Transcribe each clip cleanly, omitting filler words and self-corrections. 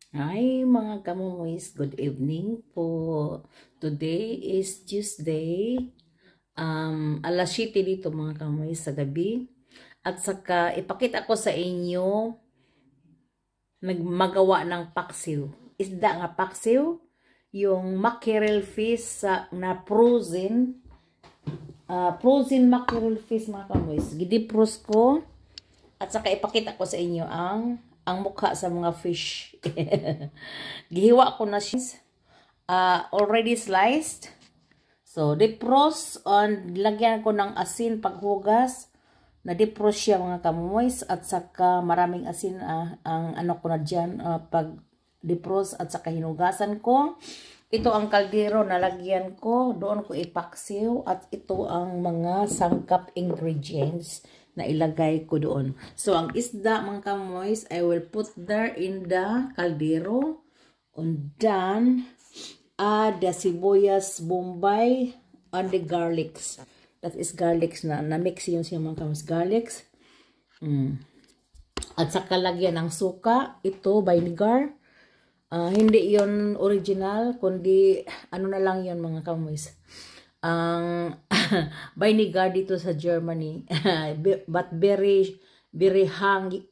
Hi mga kamumoys, good evening po. Today is Tuesday, alas 7 dito mga kamumoys sa gabi. At saka ipakita ko sa inyo nagmagawa ng paksiw. Isda nga paksiw, yung mackerel fish na frozen, frozen mackerel fish mga kamumoys. Gidipros ko at saka ipakita ko sa inyo ang mukha sa mga fish. Gihiwa ko na siya. Already sliced. So, defrost on, lagyan ko ng asin paghugas. Na-defrost siya mga kamumoys. At saka maraming asin ang ano ko na dyan pag defrost at saka hinugasan ko. Ito ang kaldero na lagyan ko. Doon ko ipaksiw. At ito ang mga sangkap ingredients na ilagay ko doon. So, ang isda mga kamoys, I will put there in the caldero. And then, add the sibuyas bombay and the garlics. That is garlics na mix yun siya mga kamoys. Garlics. At saka lagyan ng suka. Ito, vinegar. Hindi yon original, kundi ano na lang yon mga kamoys. Ang vinegar dito sa Germany, but very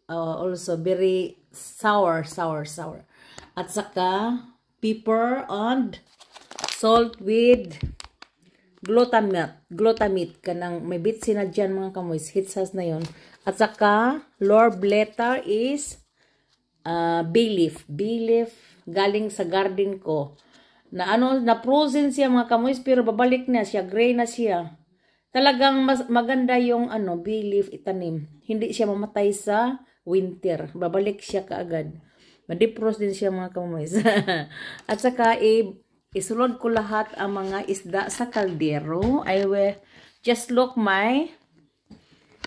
also very sour. At saka pepper and salt with glutamate kanang may bit na dyan mga kamoys, hitsas na yon. At saka lord letter is bay leaf galing sa garden ko. Na frozen siya mga kamoys, pero babalik na siya, gray na siya. Talagang maganda yung bay leaf itanim. Hindi siya mamatay sa winter. Babalik siya kaagad. Ma-defrost din siya mga kamoys. At saka isulod ko lahat ang mga isda sa kaldero. I will just look my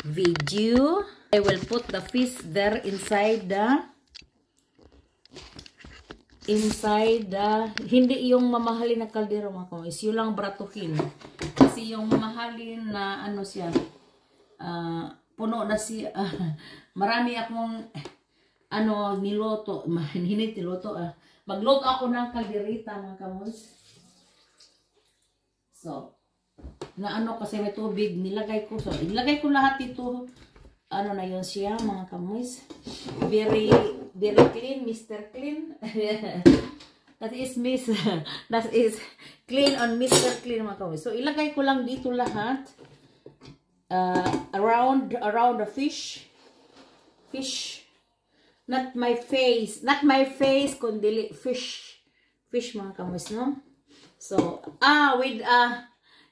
video. I will put the fish there inside hindi yung mamahalin na kaldero mga kamoys, yung lang bratuhin. Kasi yung mamahalin na siya, puno na siya. Marami akong niloto, hindi niloto magluto ako ng kalderita mga kamoys. So, kasi may tubig, nilagay ko. So, ilagay ko lahat ito. Na yun siya mga kamoys. Very clean, Mr. Clean. That is clean on Mr. Clean mga kamoys. So ilagay ko lang dito lahat around the fish. Not my face kundi fish mga kamoys, no? So with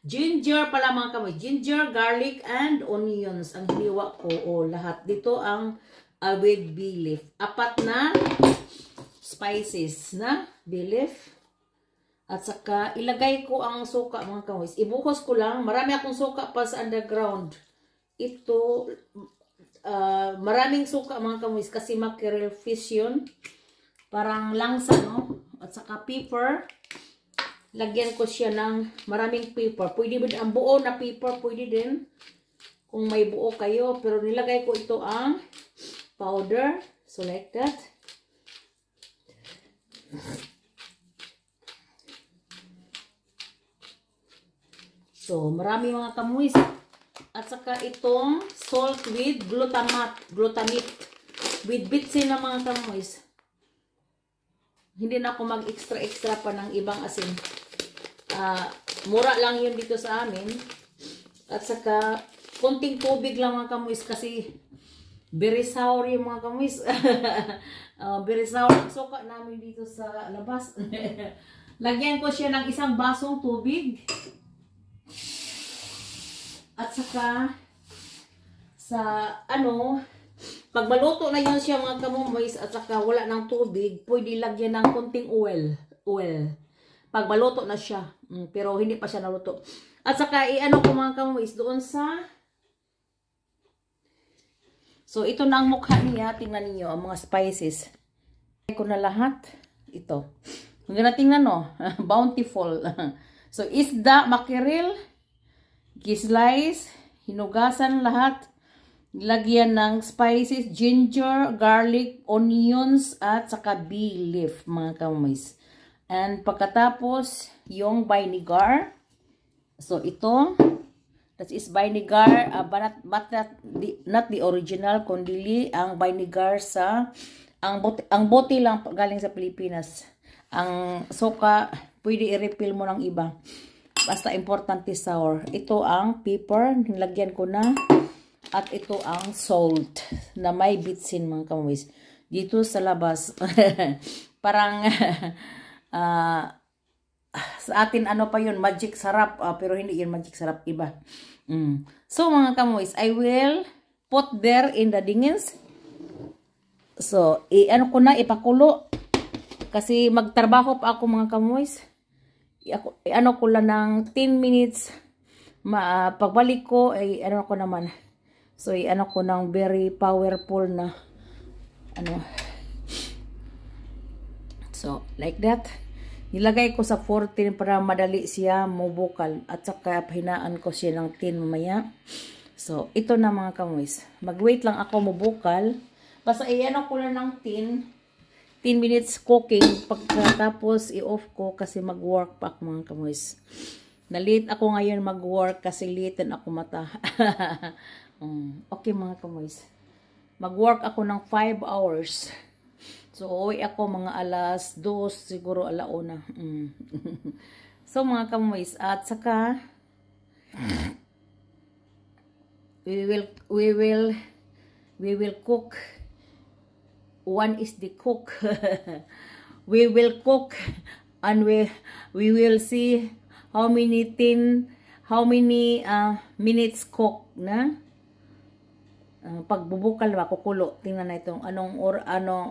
ginger pala mga kamoy. Ginger, garlic, and onions. Ang hiniwa ko. Lahat. Dito ang with bay leaf. 4 na spices na bay leaf. At saka ilagay ko ang suka mga kamoy. Ibuhos ko lang. Marami akong suka pa sa underground. Ito, maraming suka mga kamoy. Kasi mackerel fish yun. Parang langsa, no? At saka pepper. Lagyan ko siya ng maraming pepper. Pwede ba ang buo na pepper? Pwede din. Kung may buo kayo. Pero nilagay ko ito ang powder. So like that. So marami mga kamuis. At saka itong salt with glutamate. With bitsin na mga kamuis. Hindi na ako mag-extra pa ng ibang asin. Mura lang yun dito sa amin. At saka, konting tubig lang mga kamuis kasi very sour yung mga kamuis. Very sour ang suka namin dito sa labas. Lagyan ko siya ng 1 basong tubig. At saka, pag maluto na yun siya mga kamumoys at saka wala ng tubig, pwede lagyan ng konting oil. Pag maluto na siya. Pero hindi pa siya naluto. At saka ko mga kamumoys doon sa... So ito na ang mukha niya. Tingnan niyo ang mga spices. Ko na lahat. Ito. Kung tingnan no. Bountiful. So isda, mackerel, slice, hinugasan lahat. Lagyan ng spices, ginger, garlic, onions, at saka bay leaf, mga kamoys. And pagkatapos, yung vinegar. So, ito, that is vinegar, but not the original, kundi ang vinegar sa, ang bote lang galing sa Pilipinas. Ang suka, pwede i-refill mo ng iba. Basta importante sour. Ito ang pepper, nilagyan ko na. At ito ang salt na may bitsin, mga kamoys. Dito sa labas, parang sa atin ano pa yun, magic sarap. Pero hindi yun magic sarap, iba. So mga kamoys, I will put there in the dingins. So, ano ko na, ipakulo. Kasi magtrabaho pa ako, mga kamoys. Ano ko lang ng 10 minutes. Pagbalik ko, ano ko naman. So, ano ko ng very powerful na, ano. So, like that. Nilagay ko sa 14 para madali siya mubukal. At saka, hinaan ko siya ng 10 mamaya. So, ito na mga kamoys. Mag-wait lang ako mubukal. Basta, ano ko lang ng 10 minutes cooking. Pagkatapos, i-off ko kasi mag-work pa ako, mga kamoys. Na-late ako ngayon mag-work kasi late ako mata. Okay mga kamoys. Mag-work ako ng 5 hours. So, uwi ako mga alas 2, siguro alauna. So, mga kamoys. At saka, we will cook. One is the cook. We will cook and we will see how many minutes cook na. Pagbubukal ba kukulo, tingnan na itong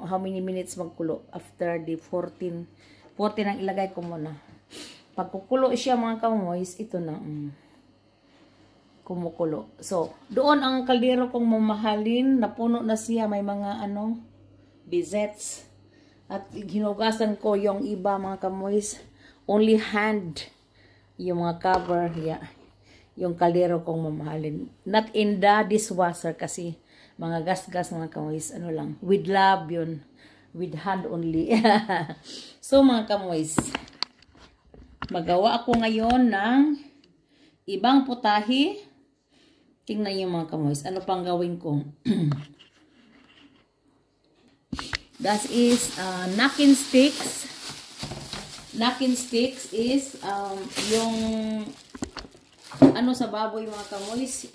how many minutes magkulo after the 14 ang ilagay ko muna. Pagkukulo siya mga kamoys, ito na kumukulo. So doon ang kaldero kong mamahalin, napuno na siya, may mga bisets, at hinugasan ko yung iba mga kamoys, only hand yung mga cover, yung kaldero kong mamahalin. Not in the dishwasher kasi mga gas-gas mga kamoys, ano lang, with love yun. With hand only. So mga kamoys, magawa ako ngayon ng ibang putahe. Tingnan niyo mga kamoys, ano pang gawin ko? That is knocking sticks. Knocking sticks is yung ano sa baboy mga kamoys,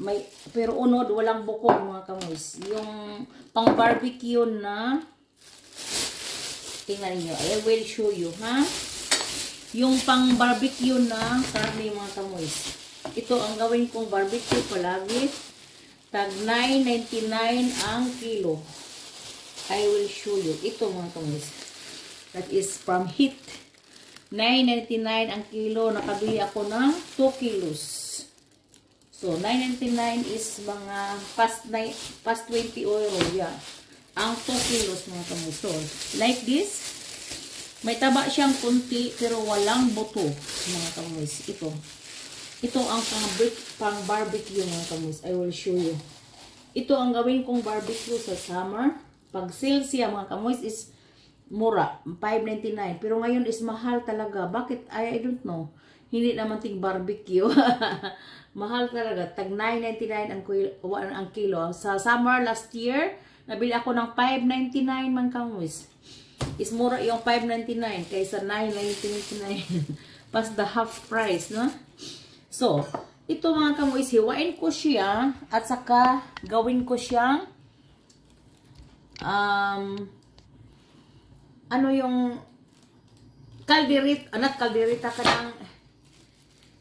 pero unod walang bukog mga kamoys. Yung pang barbecue na, tingnan niyo, I will show you, ha? Yung pang barbecue na karne mga kamoys. Ito ang gawin kong barbecue palagi. Tag 9.99 ang kilo. I will show you. Ito mga kamoys. That is from Heat. 9.99 ang kilo. Nakabili ako ng 2 kilos. So, 9.99 is mga past 20 euro. Yeah. Ang 2 kilos mga kamoys. So, like this. May taba siyang kunti pero walang buto mga kamoys. Ito ang pang barbecue mga kamoys. I will show you. Ito ang gawin kong barbecue sa summer. Pag sale siya mga kamoys is mura, 5.99. Pero ngayon is mahal talaga. Bakit? I don't know. Hindi naman ting barbecue. Mahal talaga. Tag 9.99 ang kilo. Sa summer last year, nabili ako ng 5.99 mga kamoys. Is mura yung 5.99 kaysa 9.99. Pas the half price, no? So, ito mga kamoys, hiwain ko siya at saka gawin ko siyang ano yung not kalderita ka ng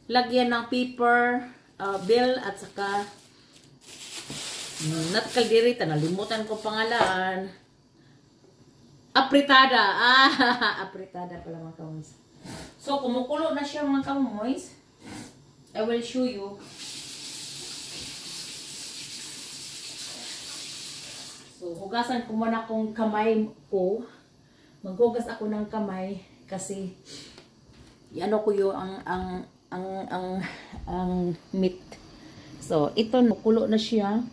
lagyan ng paper bill at saka not kalderita, nalimutan ko pangalan, apritada. Apritada pala mga kamoys. So kumukulo na siya mga kamoys. I will show you. So, hugasan ko muna kung kamay ko. Maghugas ako ng kamay kasi ano ko yung ang meat. So, ito nakulo na siya.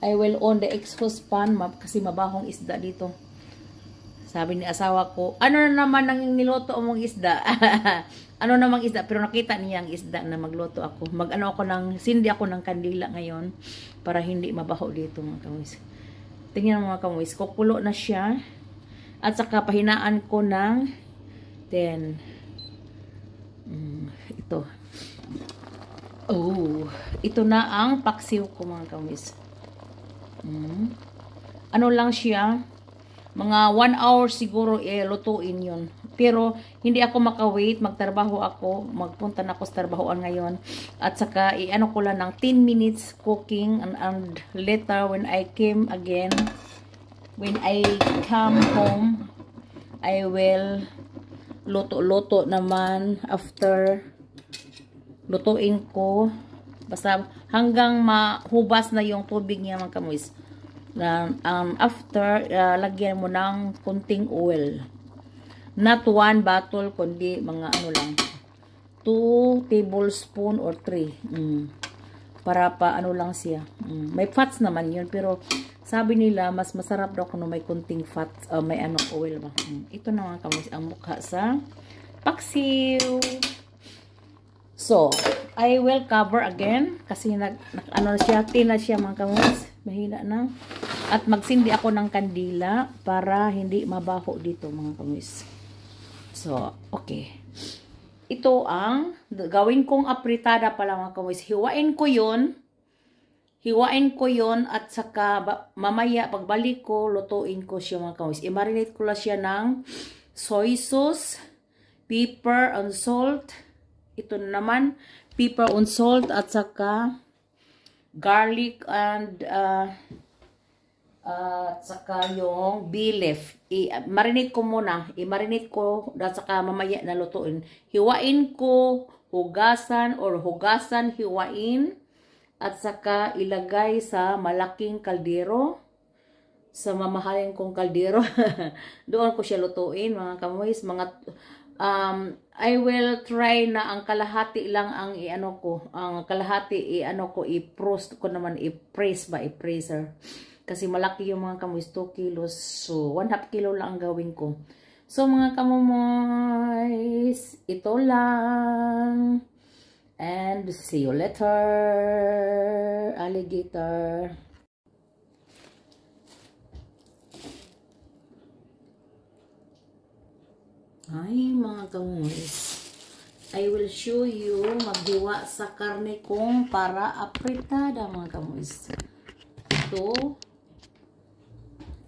I will on the exhaust fan kasi mabahong isda dito. Sabi ni asawa ko, ano na naman ang niloto mong isda? Ano namang isda? Pero nakita niya ang isda na magluto ako. Sindi ako ng kandila ngayon para hindi mabaho dito mga kamuis. Tingnan mga kamuis, kukulo na siya. At saka pahinaan ko ng 10. Ito. Oh, ito na ang paksiw ko mga kamuis. Ano lang siya? Mga 1 hour siguro lutuin yun. Pero hindi ako makawait, magtrabaho ako, magpunta na ako sa trabahoan ngayon. At saka ano ko lang ng 10 minutes cooking and later when I come home, I will luto naman after lutuin ko. Basta hanggang mahubas na yung tubig niya mga kamuis. After, lagyan mo ng kunting oil. Not 1 bottle, kundi mga ano lang. 2 tablespoon or 3. Para pa ano lang siya. May fats naman yun, pero sabi nila, mas masarap daw kung may kunting fats, may oil ba. Ito na mga kamuis, ang mukha sa paksiw. So, I will cover again, kasi tina siya mga kamuis. Mahina na. At magsindi ako ng kandila para hindi mabaho dito mga kamuis. So, okay. Ito ang gawin kong apritada pala mga kamuis. Hiwain ko yun at saka mamaya pagbalik ko, lutuin ko siya mga kamuis. I-marinate ko lang siya ng soy sauce, pepper and salt. Ito naman, pepper and salt at saka garlic and saka yung bay leaf. I-marinate ko muna. I-marinate ko at saka mamaya na lutuin. Hiwain ko, hugasan, hiwain. At saka ilagay sa malaking kaldero. Sa mamahalin kong kaldero. Doon ko siya lutuin mga kamuis. I will try na ang kalahati lang ang Ang kalahati i-press ko naman. I-presser. Kasi malaki yung mga kamuis, 2 kilos. So, 1/2 kilo lang ang gawin ko. So, mga kamumoys, ito lang. And see you later, alligator. Ay, mga kamumoys. I will show you maghiwa sa karne kong para apritada, mga kamumoys.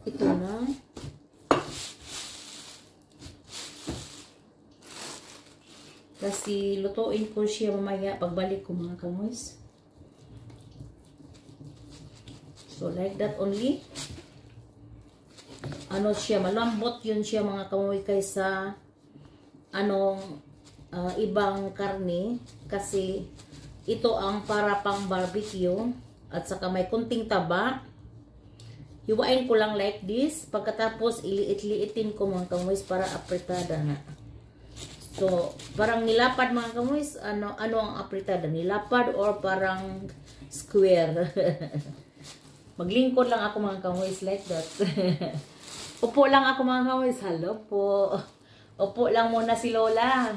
Ito na. Kasi lutuin ko siya mamaya pagbalik ko mga kamuis. So like that only. Siya, malambot yun siya mga kamuis kaysa ibang karne. Kasi ito ang para pang barbecue. At saka may kunting taba. Hiwain ko lang like this. Pagkatapos, iliit-liitin ko mga kamuis para apritada na. So, parang nilapad mga kamuis. Ano ang apritada? Nilapad or parang square? Maglingkod lang ako mga kamuis like that. Upo lang ako mga kamuis. Hello po. Upo lang muna si Lola.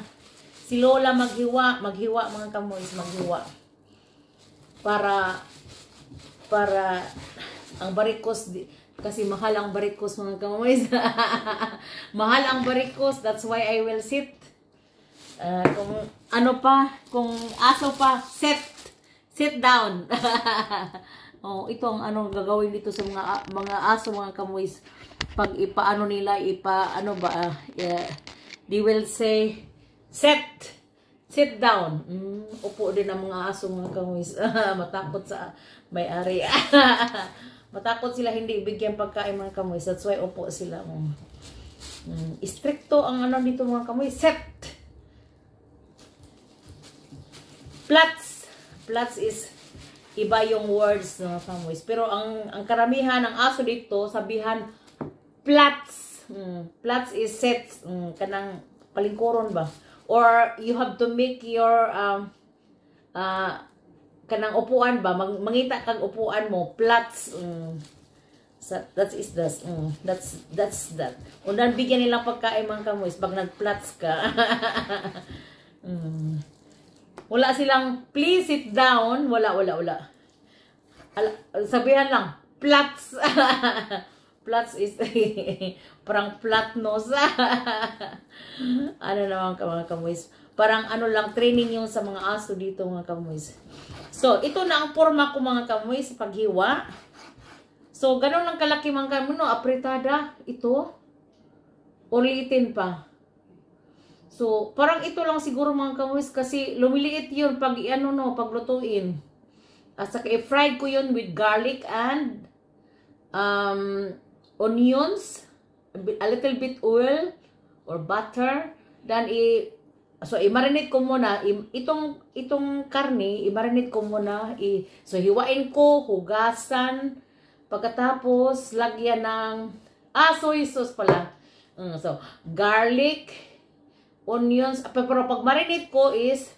Si Lola maghiwa. Maghiwa mga kamuis. Maghiwa. Para ang barikos, kasi mahal ang barikos mga kamuis. Mahal ang barikos, that's why I will sit. Kung aso pa, sit down. Ito ang gagawin dito sa mga aso mga kamuis. Pag nila, they will say, sit down. Upo din ang mga aso mga kamuis. Matakot sa may-ari. Matakot sila hindi bigyan pagkain mga kamuis. That's why upo sila. Stricto ang dito mga kamuis. Set. Plats is iba yung words mga kamuis. Pero ang karamihan ng aso dito sabihan plats. Plats is set. Kanang palingkuron ba? Or you have to make your kanang upuan ba, mangita kag upuan mo, flats. That is das. That's that. Undan bigyan nila pagkain mga kamoys pag nag-flats ka. Wala silang please sit down, wala. Sabihan lang, flats. Flats is parang flat nose. Ano naman ka mga kamoys? Parang ano lang, training yung sa mga aso dito mga kamoys. So, ito na ang forma ko mga kamoys sa paghiwa. So, ganun lang kalaki mga kamoys, no? Apretada, ito. Ulitin pa. So, parang ito lang siguro mga kamoys kasi lumiliit yun pag ano no, paglutuin. At saka i-fried ko yun with garlic and onions, a little bit oil or butter. Then so i-marinate ko muna itong karne, i-marinate ko muna. So hiwain ko, hugasan, pagkatapos lagyan ng soy sauce pala. So garlic, onions, pero pag marinate ko is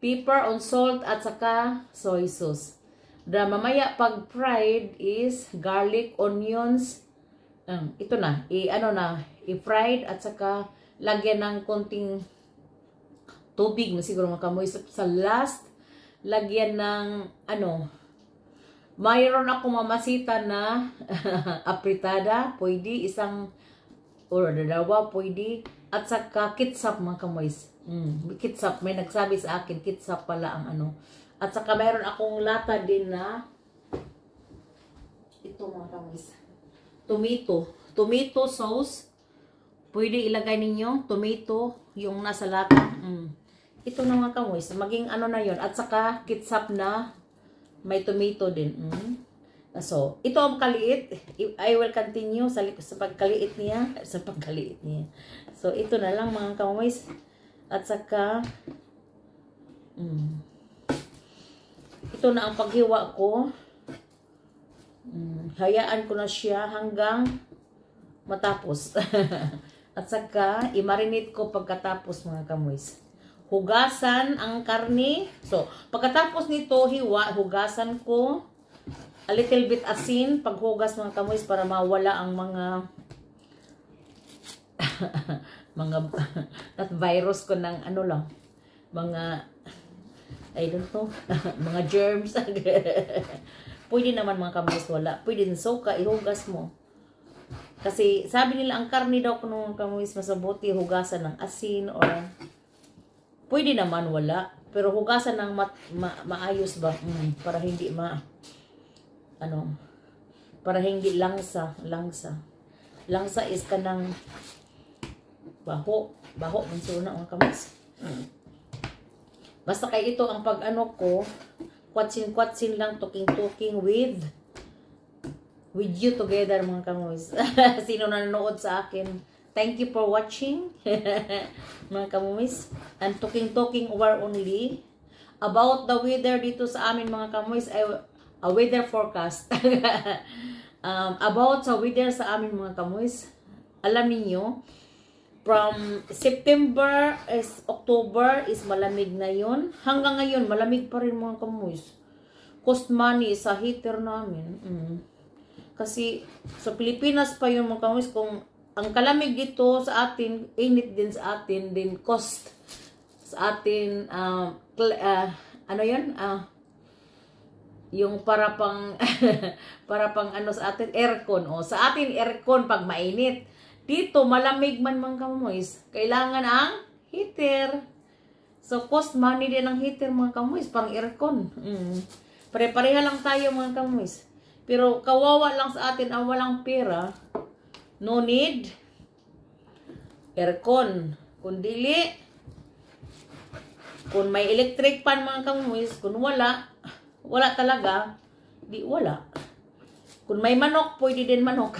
pepper on salt at saka soy sauce. Mamaya pag fried is garlic, onions, ito na, i-fried at saka lagyan ng konting tubig, siguro mga kamoy. Sa last, lagyan ng mayroon ako mamasita na apritada, pwede, isang or dalawa, pwede, at saka kitsap mga kamoy. Kitsap, may nagsabi sa akin, kitsap pala ang At saka mayroon akong lata din na ito mga kamoy. Tomato sauce. Pwede ilagay ninyo tomato yung nasa lata. Ito na mga kamoy. Maging na yun. At saka kitsap na may tomato din. So, ito ang kaliit. I will continue sa pagkaliit niya. So, ito na lang mga kamoy. At saka ito na ang paghiwa ko. Hayaan ko na siya hanggang matapos. At saka, i-marinate ko pagkatapos mga kamoys. Hugasan ang karne. So, pagkatapos nito, hugasan ko. A little bit asin, paghugas mga kamoys para mawala ang mga not virus ko ng mga I don't know, mga germs. Pwede naman mga kamoys, wala. Pwede din soka, ihugas mo. Kasi sabi nila ang karne daw kung mga kamoys masabuti hugasan ng asin or pwede naman wala. Pero hugasan ng maayos ba? Para hindi para hindi langsa. Langsa is kanang baho mansuna mga kamoys. Basta kay ito ang ko, kwatsin lang, talking with you together mga kamoys. Sino na nanood sa akin? Thank you for watching mga kamoys. And talking over only about the weather dito sa amin mga kamoys. A weather forecast. About sa weather sa amin mga kamoys. Alam niyo, from September is October is malamig na yun. Hanggang ngayon, malamig pa rin mga kamoys. Cost money sa heater namin. Kasi sa Pilipinas pa yun mga kamoys. Kung ang kalamig dito sa atin, init din sa atin, din cost sa atin, yung para pang sa atin, aircon. Sa atin, aircon pag mainit. Dito, malamig man mga kamoys. Kailangan ang heater. So, cost money din ang heater mga kamoys. Parang aircon. Pare-pareha lang tayo mga kamoys. Pero kawawa lang sa atin ang walang pera. No need. Aircon. Kung dili. Kung may electric fan mga kamoys. Kung wala talaga. Di wala. Kung may manok, pwede din manok.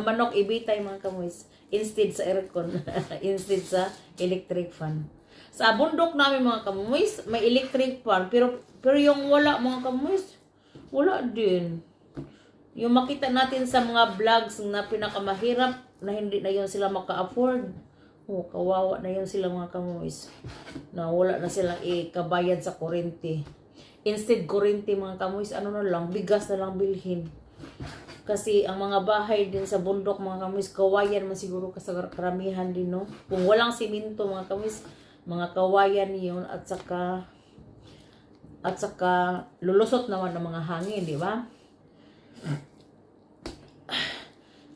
Manok ibitay mga kamoys. Instead sa aircon. Instead sa electric fan. Sa bundok namin mga kamoys, may electric fan. Pero yung wala mga kamoys, wala din. Yung makita natin sa mga vlogs na pinakamahirap, na hindi na yun sila maka-afford. Kawawa na yun sila mga kamoys. Na wala na silang ikabayad sa kurente. instead kuryente mga kamoys, ano na lang, bigas na lang bilhin. Kasi ang mga bahay din sa bundok mga kamoys, kawayan man siguro karamihan din, no? Kung walang simento mga kamoys, mga kawayan yun at saka lulusot naman ng mga hangin, di ba?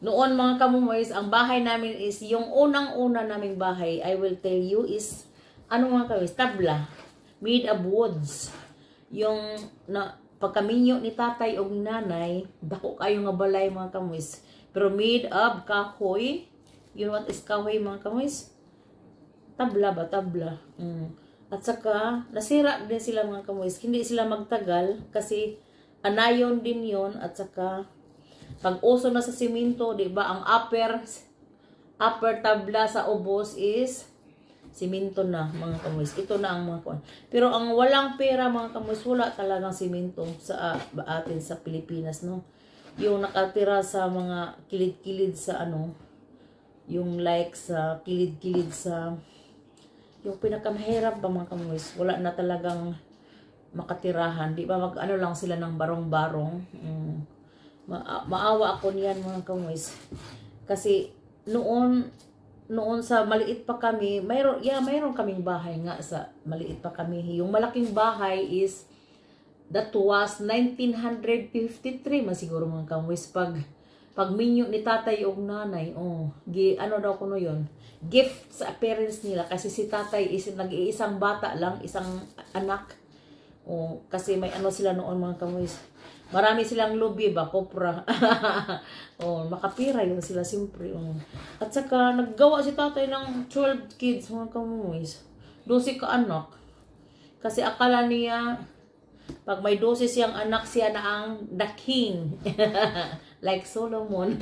Noon mga kamoys, ang bahay namin is, yung unang-una naming bahay, I will tell you is, ano mga kamoys, tabla, made of woods. Yung pagkaminyo ni tatay o ni nanay, dako kayo nga balay mga kamoys. Pero made of kahoy. You know what is kahoy mga kamoys? Tabla ba? Tabla. At saka, nasira din sila mga kamoys. Hindi sila magtagal kasi anayon din yon. At saka, pag uso na sa simento, di ba, ang upper tabla sa ubos is simento na mga kamoys. Ito na ang mga kuwan. Pero ang walang pera mga kamoys, wala talagang simento sa atin sa Pilipinas, no? Yung nakatira sa mga kilid-kilid sa ano, yung like sa kilid-kilid sa, yung pinakamahirap ba mga kamoys, wala na talagang makatirahan. Di ba mag-ano lang sila ng barong-barong. Maawa ako niyan mga kamoys. Kasi noon sa maliit pa kami, mayroon kaming bahay nga sa maliit pa kami. Yung malaking bahay is, that was 1953 masiguro mga kamoys. Pag minyo ni tatay o nanay, ano daw kuno yun, gift sa parents nila. Kasi si tatay is nag-iisang bata lang, isang anak. Kasi may ano sila noon mga kamoys. Marami silang lobby ba, kopra. Makapira yun sila siyempre. At saka naggawa si tatay ng 12 kids mga kamoys. 12 ka anak. Kasi akala niya pag may 12 siyang anak, siya na ang the king. Like Solomon.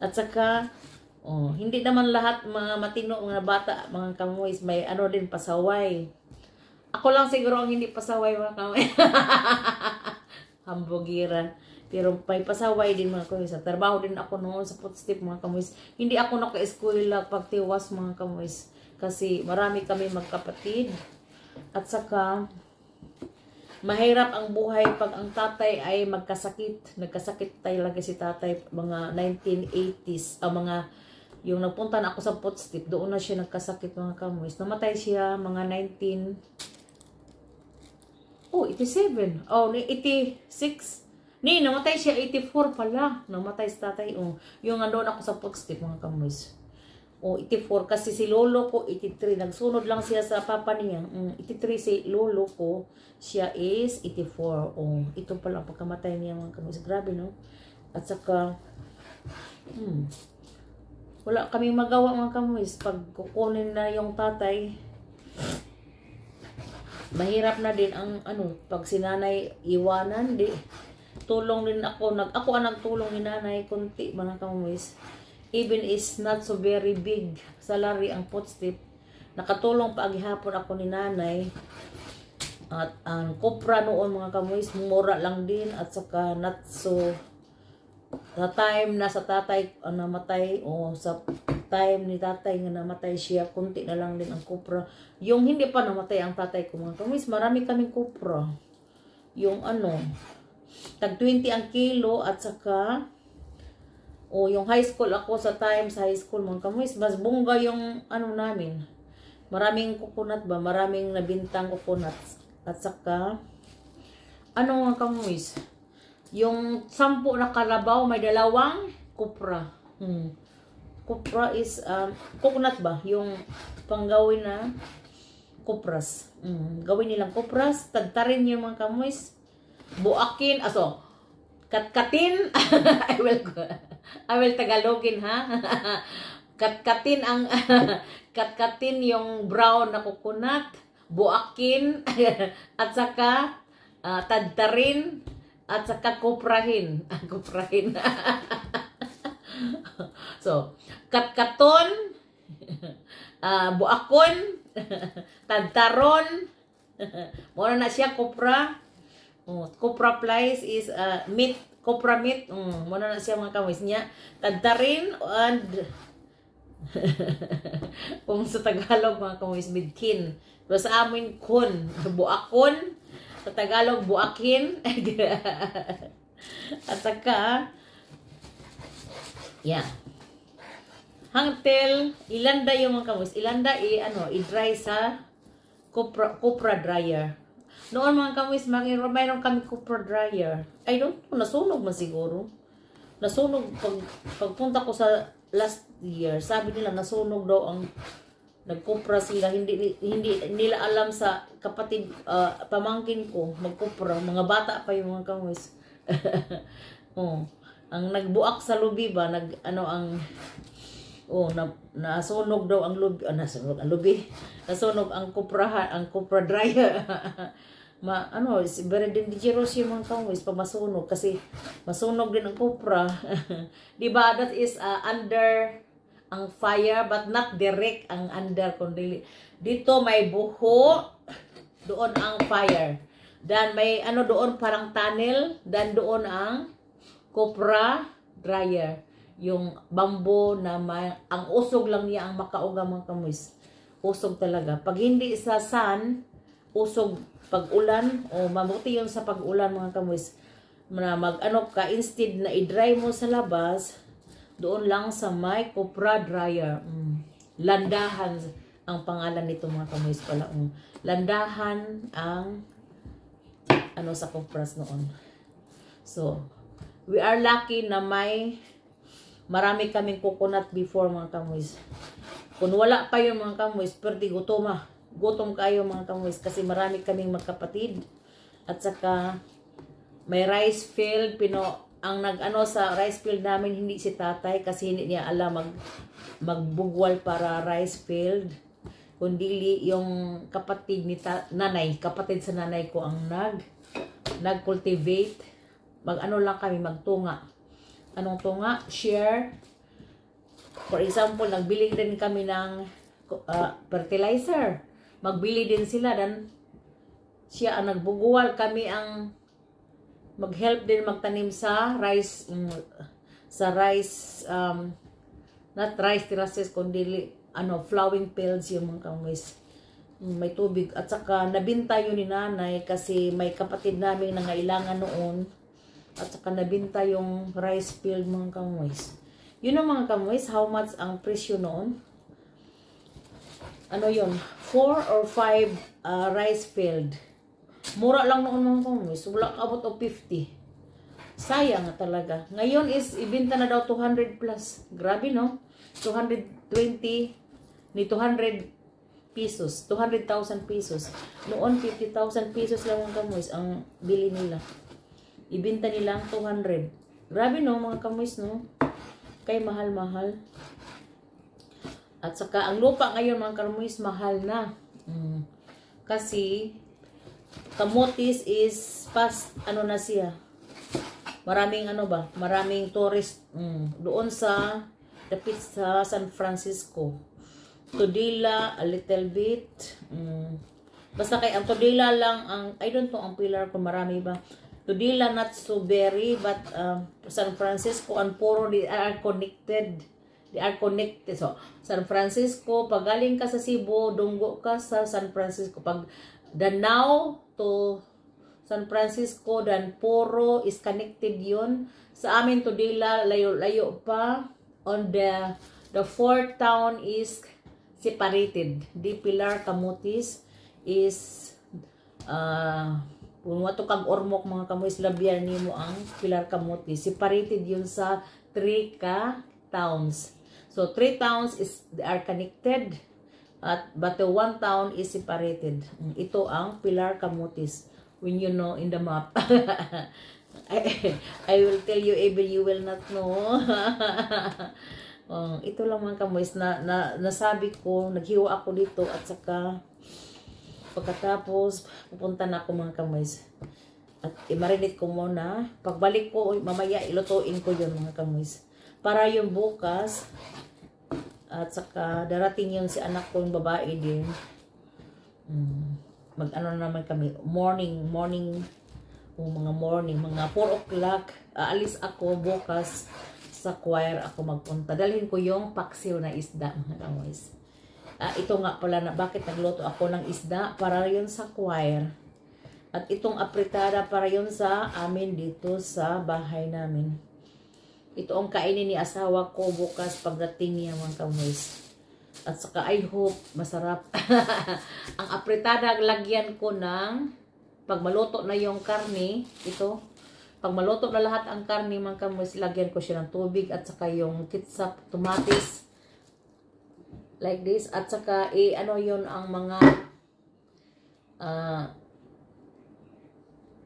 At saka hindi naman lahat mga matino mga bata mga kamoys may ano din pasaway. Ako lang siguro ang hindi pasaway mga kamoys. Hamburgira. Pero may pasaway din mga kamoys. Trabaho din ako noon sa footstep mga kamoys. Hindi ako naka-eskwela pagtiwas mga kamoys. Kasi marami kami magkapatid. At saka, mahirap ang buhay pag ang tatay ay magkasakit. Nagkasakit talaga si tatay mga 1980s. Yung nagpunta na ako sa footstep, doon na siya nagkasakit mga kamoys. Namatay siya mga 87. 86. Namatay siya 84 pala. Namatay si tatay. Yung nandoon ako sa footstep mga kamoys. 84 kasi si lolo ko 83. Nagsunod lang siya sa papa niya. 83 si lolo ko. Siya is 84. Ito pala ang pagkamatay niya mga kamoys. Grabe no? At saka wala kaming magawa mga kamoys. Pag kukunin na yung tatay, mahirap na din ang pag si nanay iwanan, tulong din ako. Ako ang nagtulong ni nanay kunti mga kamoys. Even is not so very big salary ang footstep. Nakatulong pa agihapon ako ni nanay. At ang kopra noon mga kamoys, mura lang din. At saka not so, sa time na sa tatay namatay, sa time ni tatay nga namatay siya, kunti na lang din ang kopra. Yung hindi pa namatay ang tatay ko mga kamoys, marami kaming kopra. Yung tag 20 ang kilo. At saka yung high school ako sa high school mga kamoys, mas bongga yung namin. Maraming coconut ba? Maraming nabintang coconuts. At saka mga kamoys, yung 10 na kalabaw may 2 kopra. Kopra is coconut ba? Yung panggawin na kopras. Gawin nilang kopras. Tagtarin yung mga kamoys. Buakin. Katkatin. I will Tagalogin ha. Katkatin katkatin yung brown na coconut. Buakin. At saka tadtarin. At saka kuprahin. Kuprahin. So, katkaton, buakon, tadtaron, muna na siya kupra. Kupra plies is meat, kupra meat. Muna na siya mga kamoys niya. Tadtarin and kung sa Tagalog mga kamoys, midkin. Pero sa amin, kun. Buakon. Sa Tagalog, buakin. At saka, yeah. Hangtel, ilanda yung mga kamus. Ilanda, i-dry sa cupra dryer. Noon mga kamus, mayroon kami cupra dryer. I don't know, nasunog man siguro. Nasunog, pagpunta ko sa last year, sabi nila nasunog daw ang nagkupra sila. Hindi nila alam sa kapatid, pamangkin ko, magkupra. Mga bata pa yung mga kamus. Oh, ang nagbuak sa lubi ba, nasunog daw ang lubi, nasunog ang kupra dryer. It's very dangerous yung mga kamoys pa masunog kasi masunog din ang kupra. Diba, that is under ang fire but not direct ang under kundi dito may buho, doon ang fire. Dan may doon parang tunnel, dan doon ang copra dryer, yung bamboo na ang usog lang niya ang makauga mga kamoys. Usog talaga. Pag hindi sa sun, usog pag ulan, o mabuti yun sa pag ulan mga kamoys. Na instead na i-dry mo sa labas, doon lang sa may copra dryer. Landahan ang pangalan nito mga kamoys pala. Landahan ang sa copras noon. So, we are lucky na marami kaming coconut before mga kamoys. Kung wala pa yung mga kamoys, perdi gutom kayo mga kamoys kasi marami kaming magkapatid. At saka may rice field, ang sa rice field namin hindi si tatay kasi hindi niya alam magbugwal para rice field. Kundi yung kapatid ni kapatid sa nanay ko ang nag-cultivate. Lang kami magtunga. Anong tunga? Share. For example, nagbili din kami ng fertilizer. Magbili din sila dan siya ang nagbugual, kami ang mag-help din magtanim sa rice not rice terraces kundi flowering fields yung mga kamoys. May tubig at saka nabinta yun ni nanay kasi may kapatid namin na ngailangan noon. At saka nabinta yung rice field mga kamoys. Yun ang mga kamoys, how much ang presyo noon? Yun? 4 or 5 rice field. Mura lang noon mga kamoys. Wala abot of 50. Sayang talaga. Ngayon is, ibinta na daw 200 plus. Grabe no? 220 ni 200 pesos. 200,000 pesos. Noon, 50,000 pesos lang mga kamoys ang bili nila. Ibinta nilang 200. Grabe no mga kamoys no. Kay mahal-mahal. At saka ang lupa ngayon mga kamoys mahal na. Kasi kamotis is past na siya. Maraming maraming tourist doon sa dapit sa San Francisco. Todila a little bit. Basta kay ang Todila lang ang I don't know ang Pilar kung marami ba. Todila not so very but San Francisco and Poro they are connected. They are connected. So, San Francisco, pag galing ka sa Cebu, dunggo ka sa San Francisco. Pag Danao to San Francisco, dan Poro is connected yun. Sa amin, Todila, layo-layo pa. On the fourth town is separated. Di Pilar, Camotes is kung wato kag Ormoc mga kamoys labyan nimo ang Pilar Camotes. Separated yun sa 3 towns. So 3 towns they are connected but the 1 town is separated. Ito ang Pilar Camotes. When you know in the map. I will tell you even you will not know. Ito lang mga kamoys na nasabi ko, naghiwa ako dito at saka pagkatapos, pupunta na ako mga kamoys. At i-marinate ko muna. Pagbalik ko, mamaya ilutuin ko yun mga kamoys. Para yung bukas, at saka darating yun si anak ko yung babae din. Naman kami. Morning, mga 4 o'clock. Aalis ako bukas sa choir ako magpunta. Dalhin ko yung paksiw na isda mga kamoys. Ito nga pala na bakit nagluto ako ng isda para yun sa choir. At itong apritada para yun sa amin dito sa bahay namin. Ito ang kainin ni asawa ko bukas pagdating niya mga kamoys. At saka I hope masarap. Ang apritada lagyan ko ng pag maluto na yung karne, ito. Pag maluto na lahat ang karne mga kamoys, lagyan ko siya ng tubig at saka yung ketchup, tomatis. Like this. At saka ano yun ang mga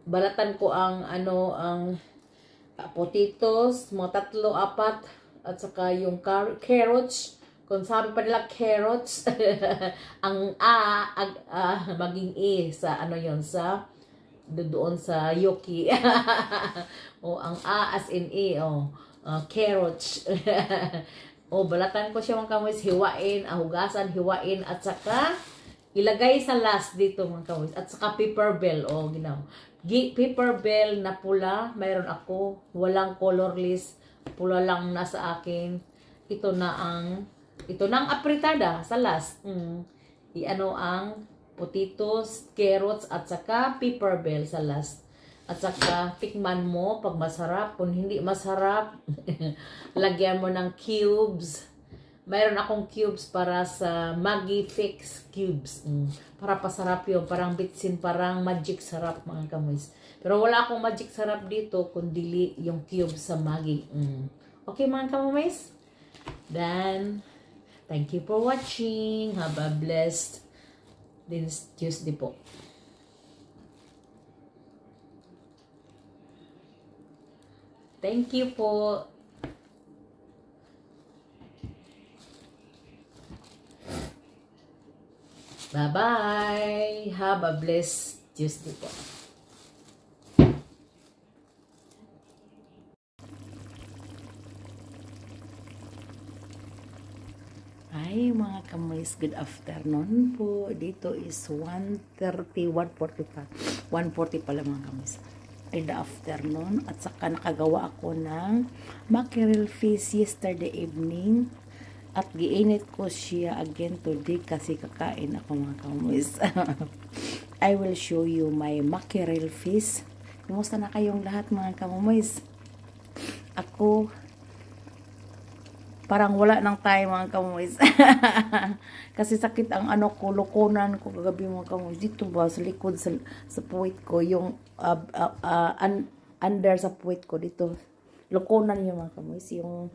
balatan ko ang potatoes, mga 3-4 at saka yung carrots. Kung sabi pa nila carrots, ang maging sa ano yon sa doon sa yoki. O ang as in carrots. O balatan ko siya mga kamoys, hiwain, hugasan, hiwain at saka ilagay sa last dito mga kamoys. At saka pepper bell, ginaw. Pepper bell na pula, mayroon ako, walang colorless, pula lang nasa akin. Ito na ang apritada sa last. Iano ang potatoes, carrots, at saka pepper bell sa last. At saka tikman mo pag masarap. Kung hindi masarap, lagyan mo ng cubes. Mayroon akong cubes para sa Maggi Fix cubes. Para pasarap yun. Parang bitsin, parang magic sarap mga kamoys. Pero wala akong magic sarap dito, kundi yung cubes sa Maggi. Okay mga kamoys? Then, thank you for watching. Have a blessed Tuesday po. Thank you po. Bye-bye. Have a blessed Tuesday po. Hi mga kamoys, good afternoon po. Dito is 1:30, 1:45. 1:40 pala mga kamoys. In the afternoon. At saka nakagawa ako ng mackerel fish yesterday evening. At giinit ko siya again today kasi kakain ako mga kamoys. I will show you my mackerel fish. Kumusta na kayong lahat mga kamoys? Ako parang wala ng time mga kamoys. Kasi sakit ang lukunan ko kagabi mga kamoys. Dito ba sa likod sa puwit ko, yung under sa puwit ko dito. Lukunan yung mga kamoys, yung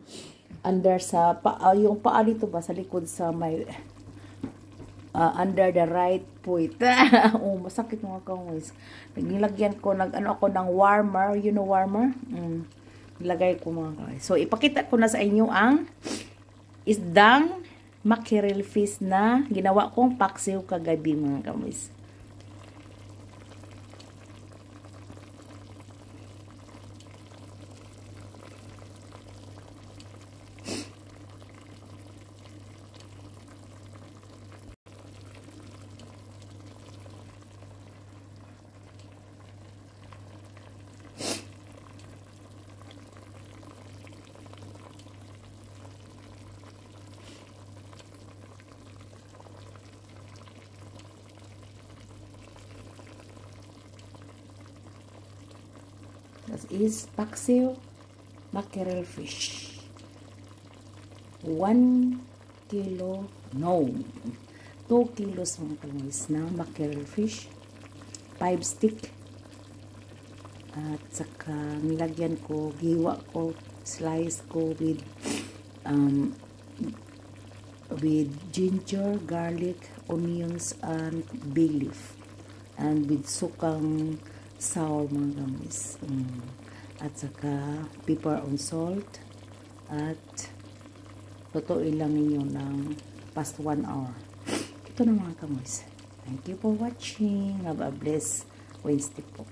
under sa yung paa dito ba sa likod sa may under the right puwit. Masakit mga kamoys. Nilagyan ko ako ng warmer, you know warmer? Ilagay ko mga kamoys. So ipakita ko na sa inyo ang isdang mackerel fish na ginawa kong paksiw kagabi mga kamoys. This is paksiw mackerel fish. 1 kilo, no, 2 kilos mga kamoys na mackerel fish, 5 stick. At saka nilagyan ko, giwa ko, slice ko with ginger, garlic, onions, and bay leaf, and with sukang sour mga kamoys. At saka pepper and salt, at tutuin lang ninyo ng past 1 hour. Ito na mga kamoys. Thank you for watching. Have a blessed Wednesday po.